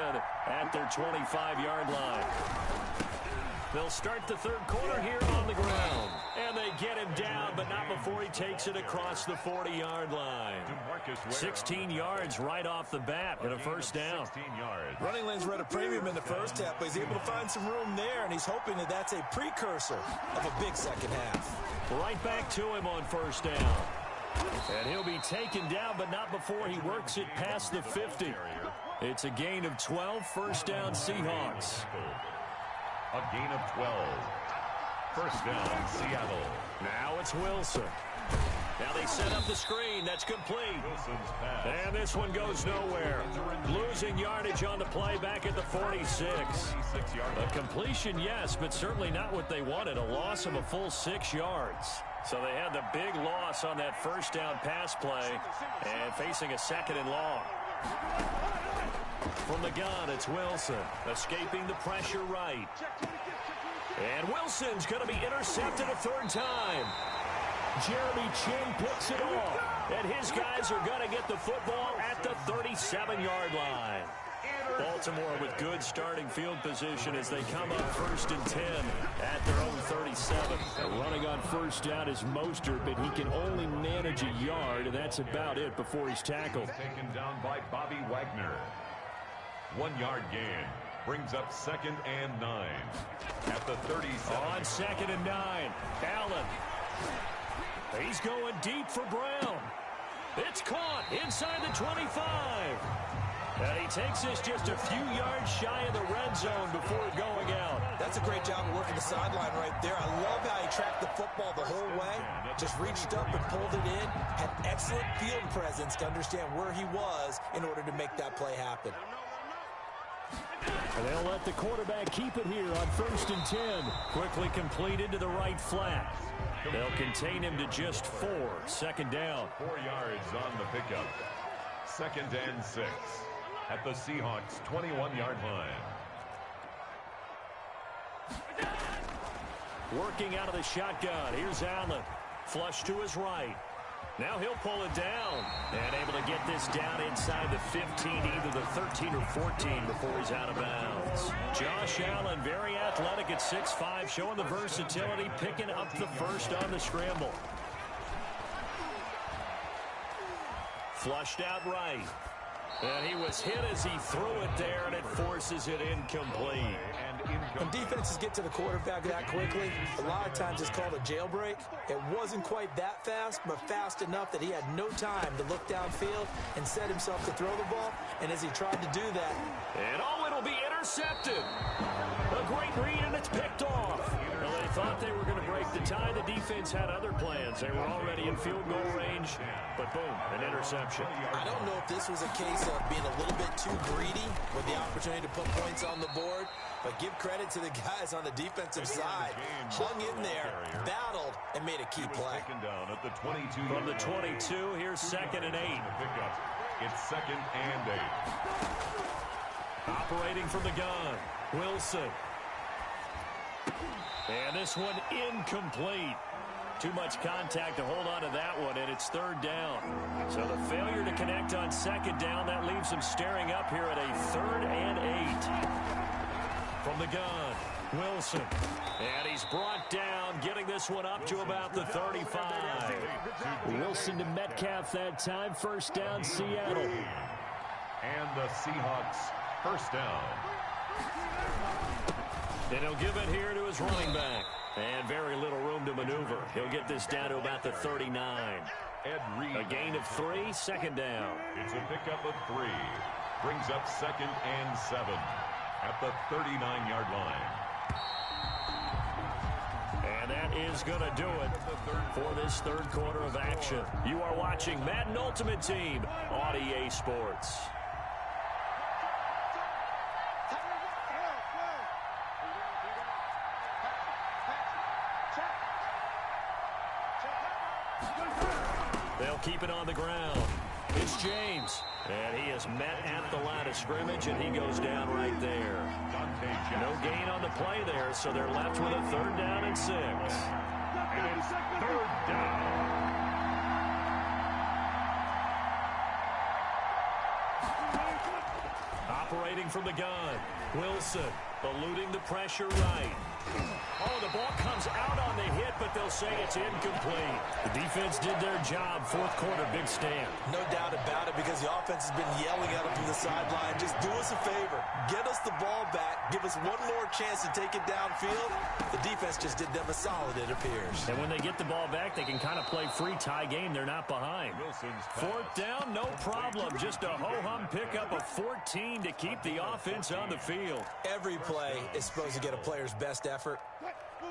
at their 25-yard line. They'll start the third quarter here on the ground. And they get him down, but not before he takes it across the 40-yard line. 16 yards right off the bat and a first down. 16 yards. Running lanes were at a premium in the first half, but he's able to find some room there, and he's hoping that that's a precursor of a big second half. Right back to him on first down. And he'll be taken down, but not before he works it past the 50. It's a gain of 12, first down Seahawks. A gain of 12. First down, Seattle. Now it's Wilson. Now they set up the screen. That's complete. Wilson's pass. And this one goes nowhere. Losing yardage on the play back at the 46. A completion, yes, but certainly not what they wanted. A loss of a full 6 yards. So they had the big loss on that first down pass play and facing a 2nd and long. From the gun, it's Wilson, escaping the pressure right. And Wilson's going to be intercepted a 3rd time. Jeremy Chinn picks it off, and his guys are going to get the football at the 37-yard line. Baltimore with good starting field position as they come up 1st and 10 at their own 37. Running on first down is Mostert, but he can only manage a yard, and that's about it before he's tackled. Taken down by Bobby Wagner. 1 yard gain. Brings up 2nd and 9 at the 37. On 2nd and 9, Allen. He's going deep for Brown. It's caught inside the 25. And he takes this just a few yards shy of the red zone before going out. That's a great job of working the sideline right there. I love how he tracked the football the whole way. Just reached up and pulled it in. Had excellent field presence to understand where he was in order to make that play happen. And they'll let the quarterback keep it here on 1st and 10. Quickly completed to the right flat. They'll contain him to just 4. 2nd down. 4 yards on the pickup. 2nd and 6 at the Seahawks' 21-yard line. Working out of the shotgun. Here's Allen. Flush to his right. Now he'll pull it down. And able to get this down inside the 15, either the 13 or 14 before he's out of bounds. Josh Allen, very athletic at 6'5", showing the versatility, picking up the first on the scramble. Flushed out right. And he was hit as he threw it there, and it forces it incomplete. When defenses get to the quarterback that quickly, a lot of times it's called a jailbreak. It wasn't quite that fast, but fast enough that he had no time to look downfield and set himself to throw the ball. And as he tried to do that... And it'll be intercepted. A great read, and it's picked off. Well, they thought they were going to break the tie. The defense had other plans. They were already in field goal range, but boom, an interception. I don't know if this was a case of being a little bit too greedy with the opportunity to put points on the board, but give credit to the guys on the defensive side. Hung in there, battled, and made a key play. From the 22, here's 2nd and 8. It's 2nd and 8. Operating from the gun, Wilson. And this one incomplete. Too much contact to hold on to that one, and it's 3rd down. So the failure to connect on 2nd down, that leaves him staring up here at a 3rd and 8. From the gun, Wilson. And he's brought down, getting this one up to about the 35. Wilson to Metcalf that time. 1st down, Seattle. And the Seahawks, 1st down. And he'll give it here to his running back. And very little room to maneuver. He'll get this down to about the 39. Ed Reed. A gain of 3, 2nd down. It's a pickup of 3. Brings up 2nd and 7 at the 39-yard line. And that is going to do it for this 3rd quarter of action. You are watching Madden Ultimate Team on EA Sports. They'll keep it on the ground. It's James. And he is met at the line of scrimmage, and he goes down right there. No gain on the play there, so they're left with a 3rd down and 6. And it's 3rd down. Operating from the gun, Wilson eluding the pressure right. Oh, the ball comes out on the hit, but they'll say it's incomplete. The defense did their job. 4th quarter, big stand. No doubt about it, because the offense has been yelling at them from the sideline. Just do us a favor. Get us the ball back. Give us one more chance to take it downfield. The defense just did them a solid, it appears. And when they get the ball back, they can kind of play free tie game. They're not behind. 4th down, no problem. Just a ho-hum pickup of 14 to keep the offense on the field. Every play is supposed to get a player's best effort.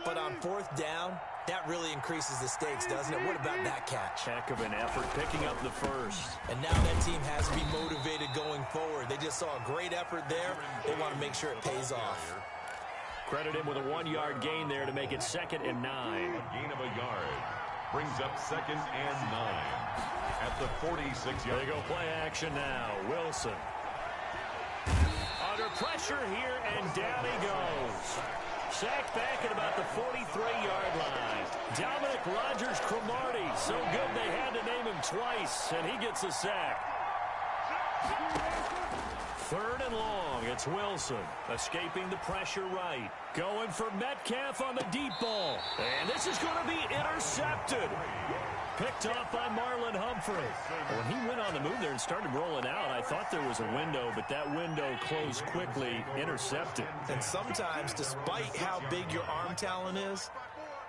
But on 4th down, that really increases the stakes, doesn't it? What about that catch? Heck of an effort, picking up the first. And now that team has to be motivated going forward. They just saw a great effort there. They want to make sure it pays off. Credit him with a 1-yard gain there to make it 2nd and 9. A gain of a yard. Brings up 2nd and 9 at the 46-yard. They go play action now. Wilson. Under pressure here, and down he goes. Sacked back at about the 43-yard line. Dominic Rodgers-Cromartie. So good they had to name him twice, and he gets a sack. 3rd and long. It's Wilson escaping the pressure right. Going for Metcalf on the deep ball. And this is going to be intercepted. picked off by Marlon Humphrey. When he went on the move there and started rolling out, I thought there was a window, but that window closed quickly, intercepted. And sometimes, despite how big your arm talent is,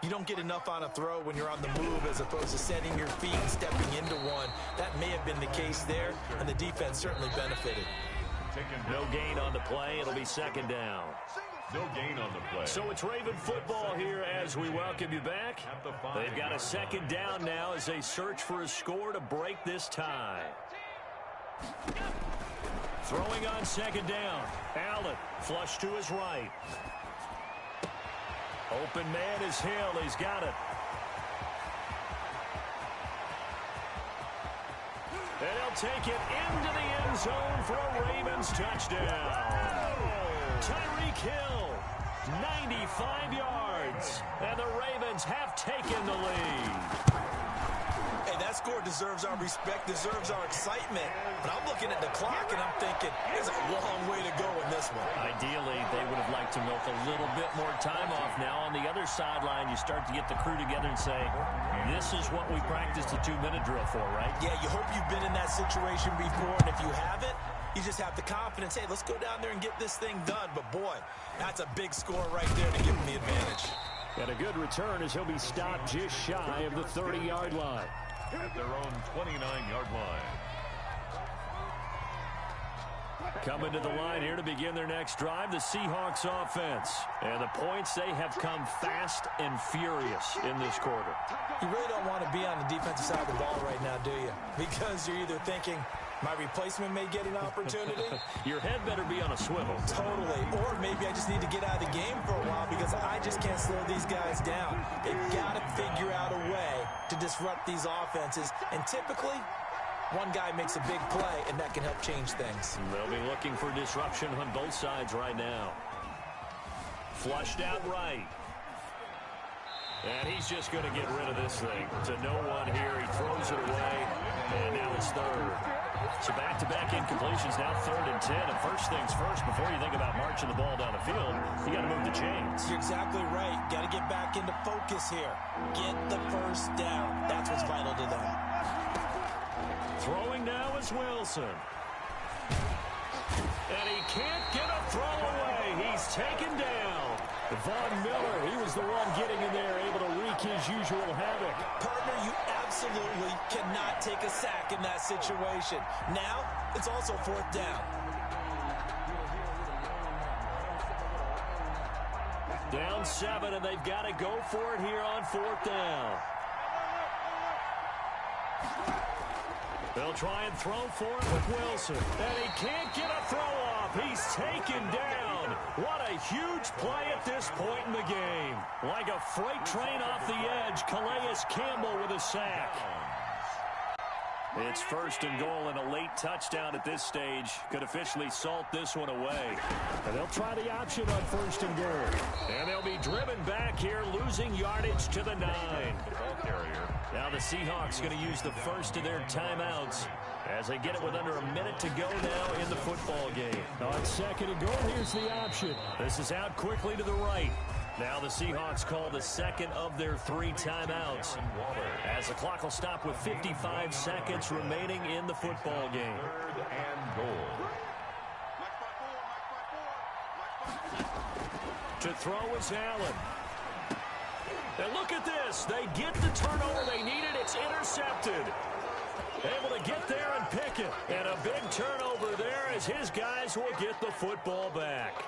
you don't get enough on a throw when you're on the move as opposed to setting your feet and stepping into one. That may have been the case there, and the defense certainly benefited. No gain on the play. It'll be second down. No gain on the play. So it's Raven football here as we welcome you back. They've got a second down now as they search for a score to break this tie. Throwing on second down. Allen flush to his right. Open man is Hill. He's got it. And he'll take it into the end zone for a Ravens touchdown. Tyreek Hill, 95 yards. And the Ravens have taken the lead. Hey, that score deserves our respect, deserves our excitement. But I'm looking at the clock, and I'm thinking, there's a long way to go in this one. Ideally, they would have liked to milk a little bit more time off. Now, on the other sideline, you start to get the crew together and say, this is what we practiced a 2-minute drill for, right? Yeah, you hope you've been in that situation before, and if you haven't, you just have the confidence, hey, let's go down there and get this thing done. But, boy, that's a big score right there to give them the advantage. And a good return as he'll be stopped just shy of the 30-yard line. At their own 29-yard line. Coming to the line here to begin their next drive, the Seahawks offense. And the points, they have come fast and furious in this quarter. You really don't want to be on the defensive side of the ball right now, do you? Because you're either thinking, my replacement may get an opportunity. Your head better be on a swivel. Totally. Or maybe I just need to get out of the game for a while because I just can't slow these guys down. They've got to figure out a way to disrupt these offenses. And typically, one guy makes a big play, and that can help change things. They'll be looking for disruption on both sides right now. Flushed out right. And he's just going to get rid of this thing. To no one here. He throws it away. And now it's third. So back-to-back incompletions, now 3rd and 10. And first things first, before you think about marching the ball down the field, you got to move the chains. You're exactly right. Got to get back into focus here. Get the first down. That's what's vital to them. Throwing now is Wilson. And he can't get a throw away. He's taken down. Von Miller, he was the one getting in there, able to wreak his usual havoc. Partner, you absolutely cannot take a sack in that situation. Now, it's also 4th down. Down 7, and they've got to go for it here on 4th down. They'll try and throw for it with Wilson. And he can't get a throw off. He's taken down. What a huge play at this point in the game. Like a freight train off the edge, Calais Campbell with a sack. It's 1st and goal, and a late touchdown at this stage could officially salt this one away. And they'll try the option on 1st and goal. And they'll be driven back here, losing yardage to the 9. Now the Seahawks going to use the first of their timeouts as they get it with under a minute to go now in the football game. On 2nd and goal, here's the option. This is out quickly to the right. Now the Seahawks call the second of their 3 timeouts as the clock will stop with 55 seconds remaining in the football game. 3rd and goal. To throw is Allen. And look at this. They get the turnover they needed. It's intercepted. Able to get there and pick it. And a big turnover there as his guys will get the football back.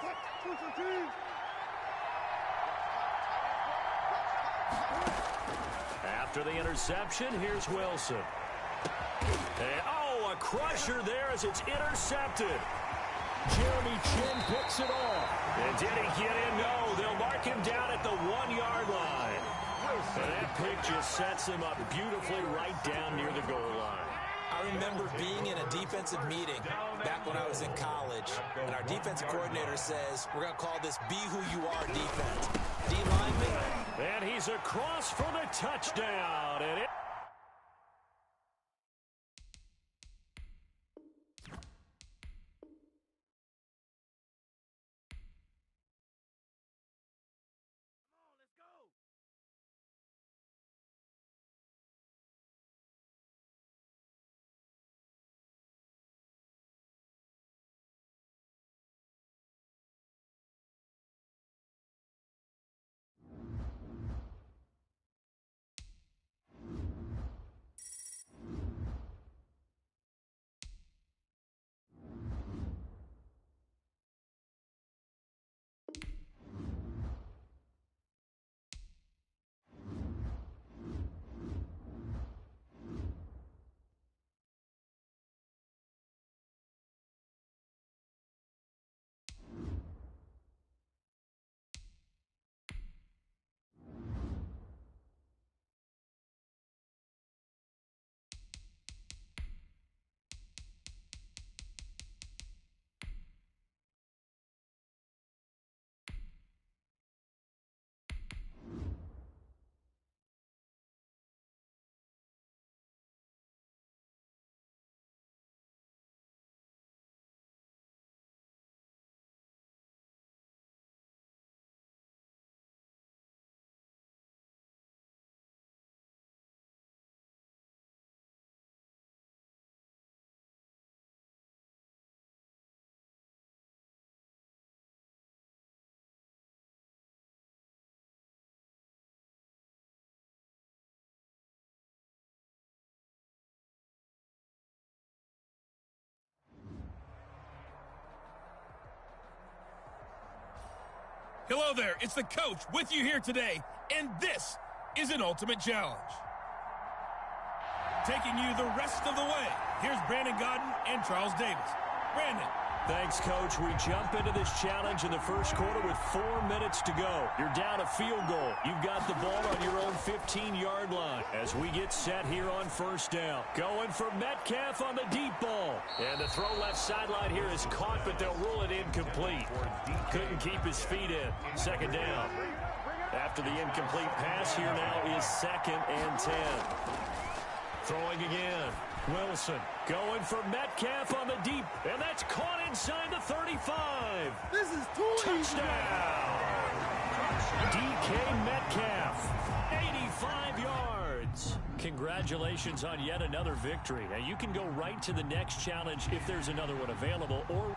After the interception, here's Wilson. And, a crusher there as it's intercepted. Jeremy Chin picks it off. And did he get in? No, they'll mark him down at the 1-yard line. And that pick just sets him up beautifully right down near the goal line. I remember being in a defensive meeting back when I was in college, and our defensive coordinator says, we're going to call this Be Who You Are defense. D-lineman. And he's across for the touchdown. And it Hello there, it's the coach with you here today, and this is an ultimate challenge. Taking you the rest of the way, here's Brandon Gaudin and Charles Davis. Brandon. Thanks, Coach. We jump into this challenge in the first quarter with 4 minutes to go. You're down a field goal. You've got the ball on your own 15-yard line as we get set here on first down. Going for Metcalf on the deep ball. And the throw left sideline here is caught, but they'll rule it incomplete. Couldn't keep his feet in. Second down. After the incomplete pass, here now is 2nd and 10. Throwing again. Wilson going for Metcalf on the deep, and that's caught inside the 35. This is too easy. Touchdown! DK Metcalf, 85 yards. Congratulations on yet another victory. Now you can go right to the next challenge if there's another one available, or